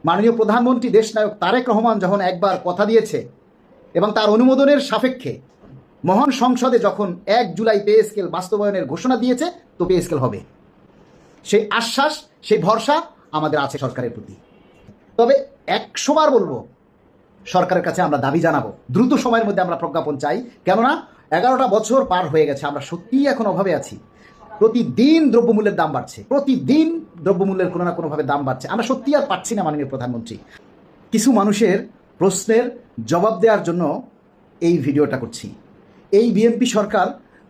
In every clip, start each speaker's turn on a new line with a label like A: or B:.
A: মাননীয় প্রধানমন্ত্রী দেশনায়ক তারেক রহমান যখন একবার কথা দিয়েছে এবং তার অনুমোদনের সাপেক্ষে মহান সংসদে যখন 1 জুলাই পে স্কেল বাস্তবায়নের ঘোষণা দিয়েছে, তো পে স্কেল হবে। সেই আশ্বাস, সেই ভরসা আমাদের আছে সরকারের প্রতি। তবে 100 বার বলবো, সরকারের কাছে আমরা দাবি জানাবো, দ্রুত সময়ের মধ্যে আমরা প্রজ্ঞাপন চাই। কেননা 11টা বছর পার হয়ে গেছে, আমরা সত্যিই এখন অভাবে আছি। প্রতিদিন দ্রব্যমূল্যের দাম বাড়ছে, প্রতিদিন দ্রব্যমূল্যের কোনো না কোনোভাবে দাম বাড়ছে। আমরা সত্যিই আর পাচ্ছি না মাননীয় প্রধানমন্ত্রী। কিছু মানুষের প্রশ্নের জবাব দেওয়ার জন্য এই ভিডিওটা করছি। এই বিএনপি সরকার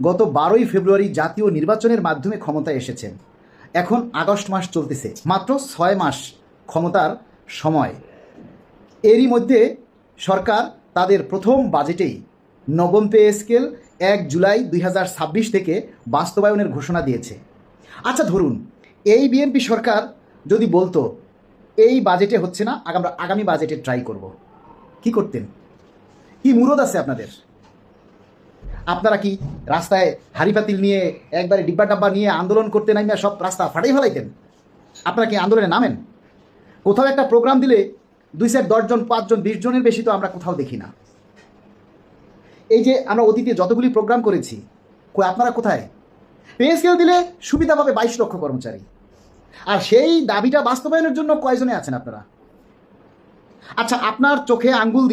A: গত 12ই ফেব্রুয়ারি জাতীয় নির্বাচনের মাধ্যমে ক্ষমতায় এসেছেন। এখন আগস্ট মাস চলতেছে, মাত্র 6 মাস ক্ষমতার সময়। এরই মধ্যে সরকার তাদের প্রথম বাজেটেই নবম পে স্কেল 1 জুলাই 2026 থেকে বাস্তবায়নের ঘোষণা দিয়েছে। আচ্ছা ধরুন, এই বিএনপি সরকার যদি বলতো এই বাজেটে হচ্ছে না, আমরা আগামী বাজেটে ট্রাই করব, কি করতেন? কি মুরদ আছে আপনাদের? আপনারা কি রাস্তায় হাড়ি পাতিল নিয়ে একবারে ডিব্বা ডাব্বা নিয়ে আন্দোলন করতে নাইমা সব রাস্তা ফাটাই ফেলাইতেন? আপনারা কি আন্দোলনে নামেন? কোথাও একটা প্রোগ্রাম দিলে 2-10 জন, 5 জন, 20 জনের বেশি তো আমরা কোথাও দেখি না। এই যে আমরা অতীতে যতগুলি প্রোগ্রাম করেছি, আপনারা কোথায়? পে স্কেল দিলে সুবিধা পাবে 22 লক্ষ কর্মচারী, আর সেই দাবিটা বাস্তবায়নের জন্য কয়জনে আছেন আপনারা? আচ্ছা, আপনার চোখে আঙ্গুল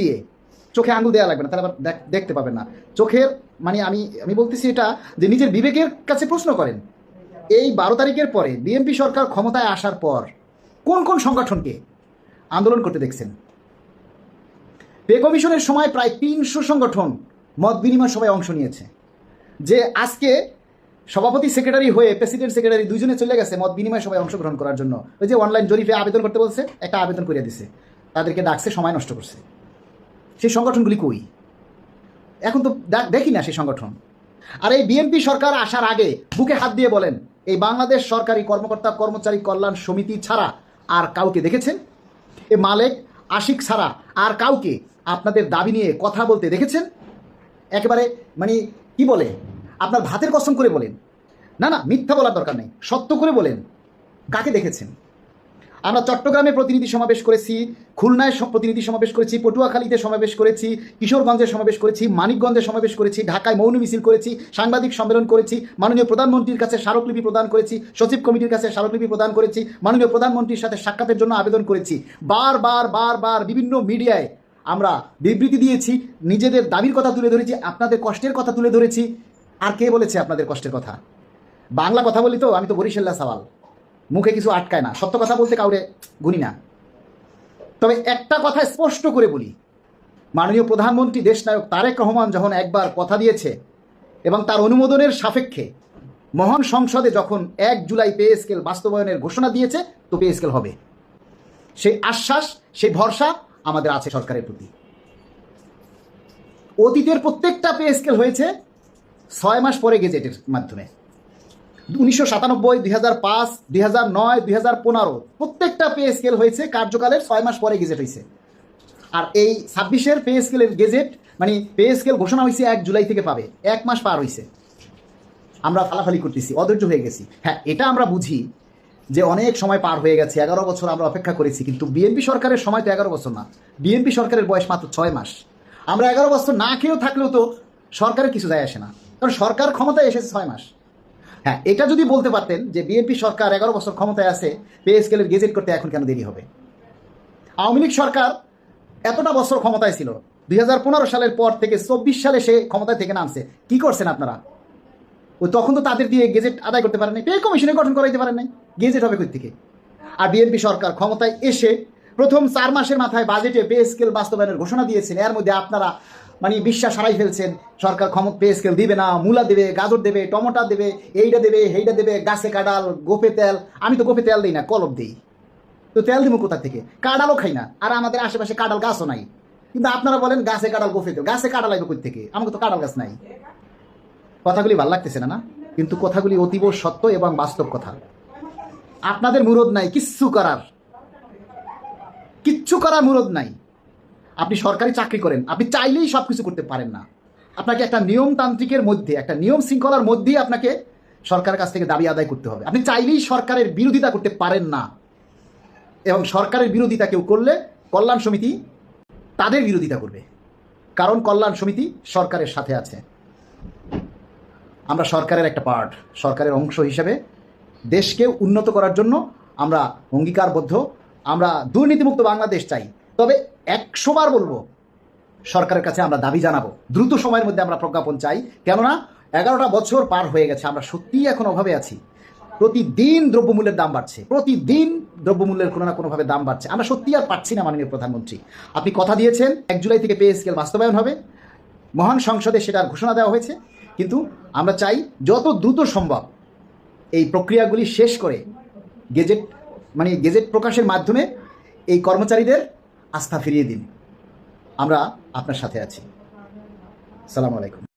A: দেওয়া লাগবে না, তাহলে আবার দেখতে পাবেন না। চোখের মানে আমি বলতেছি এটা যে নিজের বিবেকের কাছে প্রশ্ন করেন। এই 12 তারিখের পরে বিএনপি সরকার ক্ষমতায় আসার পর কোন কোন সংগঠনকে আন্দোলন করতে দেখছেন? পে কমিশনের সময় প্রায় 300 সংগঠন মত বিনিময় সভায় অংশ নিয়েছে। যে আজকে সভাপতি সেক্রেটারি হয়ে প্রেসিডেন্ট সেক্রেটারি দুইজনে চলে গেছে মত বিনিময় সভায় অংশগ্রহণ করার জন্য। ওই যে অনলাইন জরিপে আবেদন করতে বলছে, একটা আবেদন করে দিছে, তাদেরকে ডাকছে, সময় নষ্ট করছে। সেই সংগঠনগুলি কই? এখন তো দেখি না সেই সংগঠন। আর এই বিএনপি সরকার আসার আগে বুকে হাত দিয়ে বলেন, এই বাংলাদেশ সরকারি কর্মকর্তা কর্মচারী কল্যাণ সমিতি ছাড়া আর কাউকে দেখেছেন? এ মালেক আশিক ছাড়া আর কাউকে আপনাদের দাবি নিয়ে কথা বলতে দেখেছেন? একেবারে মানে কি বলে, আপনার ভাতের কসম করে বলেন। না, মিথ্যা বলার দরকার নেই, সত্য করে বলেন, কাকে দেখেছেন? আমরা চট্টগ্রামে প্রতিনিধি সমাবেশ করেছি, খুলনায় প্রতিনিধি সমাবেশ করেছি, পটুয়াখালীতে সমাবেশ করেছি, কিশোরগঞ্জে সমাবেশ করেছি, মানিকগঞ্জে সমাবেশ করেছি, ঢাকায় মৌন মিছিল করেছি, সাংবাদিক সম্মেলন করেছি, মাননীয় প্রধানমন্ত্রীর কাছে স্মারকলিপি প্রদান করেছি, সচিব কমিটির কাছে স্মারকলিপি প্রদান করেছি, মাননীয় প্রধানমন্ত্রীর সাথে সাক্ষাতের জন্য আবেদন করেছি। বারবার বিভিন্ন মিডিয়ায় আমরা বিবৃতি দিয়েছি, নিজেদের দাবির কথা তুলে ধরেছি, আপনাদের কষ্টের কথা তুলে ধরেছি। আর কে বলেছে আপনাদের কষ্টের কথা? বাংলা কথা বলি তো, আমি তো বরিশাল্লা সওয়াল, মুখে কিছু আটকায় না, সত্য কথা বলতে কাউরে গুনি না। তবে একটা কথা স্পষ্ট করে বলি, মাননীয় প্রধানমন্ত্রী দেশনায়ক তারেক রহমান যখন একবার কথা দিয়েছে এবং তার অনুমোদনের সাপেক্ষে মহান সংসদে যখন 1 জুলাই পে স্কেল বাস্তবায়নের ঘোষণা দিয়েছে, তো পে স্কেল হবে। সেই আশ্বাস, সেই ভরসা আমাদের আছে সরকারের প্রতি। অতীতের প্রত্যেকটা পে স্কেল হয়েছে 6 মাস পরে গেজেটের মাধ্যমে। 1997, 2005, 2009, 2015 প্রত্যেকটা পে স্কেল হয়েছে কার্যকালের 6 মাস পরে গেজেট হয়েছে। আর এই 26-এর পে স্কেলের গেজেট মানে পে স্কেল ঘোষণা হয়েছে 1 জুলাই থেকে পাবে। 1 মাস পার হয়েছে, আমরা ফালাফালি করতেছি, অধৈর্য হয়ে গেছি। হ্যাঁ, এটা আমরা বুঝি যে অনেক সময় পার হয়ে গেছে, 11 বছর আমরা অপেক্ষা করেছি। কিন্তু বিএনপি সরকারের সময় তো 11 বছর না, বিএনপি সরকারের বয়স মাত্র 6 মাস। আমরা 11 বছর না খেয়েও থাকলেও তো সরকারের কিছু যায় আসে না, কারণ সরকার ক্ষমতায় এসেছে 6 মাস। হ্যাঁ, এটা যদি বলতে পারতেন যে বিএনপি সরকার 11 বছর ক্ষমতায় আছে, পে স্কেলের গেজেট করতে এখন কেন দেরি হবে? আওয়ামী লীগ সরকার এতটা বছর ক্ষমতায় ছিল, 2015 সালের পর থেকে 24 সালে সে ক্ষমতায় থেকে নামছে। কি করছেন আপনারা? ওই তখন তো তাদের দিয়ে গেজেট আদায় করতে পারেন নাই, পে কমিশনে গঠন করাইতে পারেন নাই, গেজেট হবে কই থেকে? আর বিএনপি সরকার ক্ষমতায় এসে প্রথম 4 মাসের মাথায় বাজেটে পে স্কেল বাস্তবায়নের ঘোষণা দিয়েছেন। এর মধ্যে আপনারা মানে বিশ্বাস হারাই ফেলছেন, সরকার পে স্কেল দিবে না, মূলা দেবে, গাজর দেবে, টমেটো দেবে, এইটা দেবে, সেইটা দেবে, গাছে কাঁঠাল, গোপে তেল। আমি তো গোপে তেল দিই না, কলব দিই। তো তেল দিব কোথা থেকে? কাঁঠালও খাই না, আর আমাদের আশেপাশে কাঁঠাল গাছও নাই। কিন্তু আপনারা বলেন গাছে কাঁঠাল, গোপে তেল। গাছে কাঁঠাল আসবে কই থেকে? আমাকে তো কাঁঠাল গাছ নাই। কথাগুলি ভালো লাগতেছে না? কিন্তু কথাগুলি অতীব সত্য এবং বাস্তব কথা। আপনাদের মুরদ নাই কিচ্ছু করার মুরদ নাই। আপনি সরকারি চাকরি করেন, আপনি চাইলেই সব কিছু করতে পারেন না। আপনাকে একটা নিয়মতান্ত্রিকের মধ্যে, একটা নিয়ম শৃঙ্খলার মধ্যেই আপনাকে সরকারের কাছ থেকে দাবি আদায় করতে হবে। আপনি চাইলেই সরকারের বিরোধিতা করতে পারেন না। এবং সরকারের বিরোধিতা কেউ করলে কল্যাণ সমিতি তাদের বিরোধিতা করবে, কারণ কল্যাণ সমিতি সরকারের সাথে আছে। আমরা সরকারের একটা পার্ট, সরকারের অংশ হিসেবে দেশকে উন্নত করার জন্য আমরা অঙ্গীকারবদ্ধ। আমরা দুর্নীতিমুক্ত বাংলাদেশ চাই। তবে 100 বার বলবো, সরকারের কাছে আমরা দাবি জানাবো, দ্রুত সময়ের মধ্যে আমরা প্রজ্ঞাপন চাই। কেননা 11টা বছর পার হয়ে গেছে, আমরা সত্যিই এখন অভাবে আছি। প্রতিদিন দ্রব্যমূল্যের দাম বাড়ছে, প্রতিদিন দ্রব্যমূল্যের কোনো না কোনোভাবে দাম বাড়ছে। আমরা সত্যি আর পাচ্ছি না। মাননীয় প্রধানমন্ত্রী, আপনি কথা দিয়েছেন 1 জুলাই থেকে পে স্কেল বাস্তবায়ন হবে, মহান সংসদে সেটার ঘোষণা দেওয়া হয়েছে, কিন্তু আমরা চাই যত দ্রুত সম্ভব এই প্রক্রিয়াগুলি শেষ করে গেজেট প্রকাশের মাধ্যমে এই কর্মচারীদের আস্থা ফিরিয়ে দিন। আমরা আপনার সাথে আছি। আসসালামু আলাইকুম।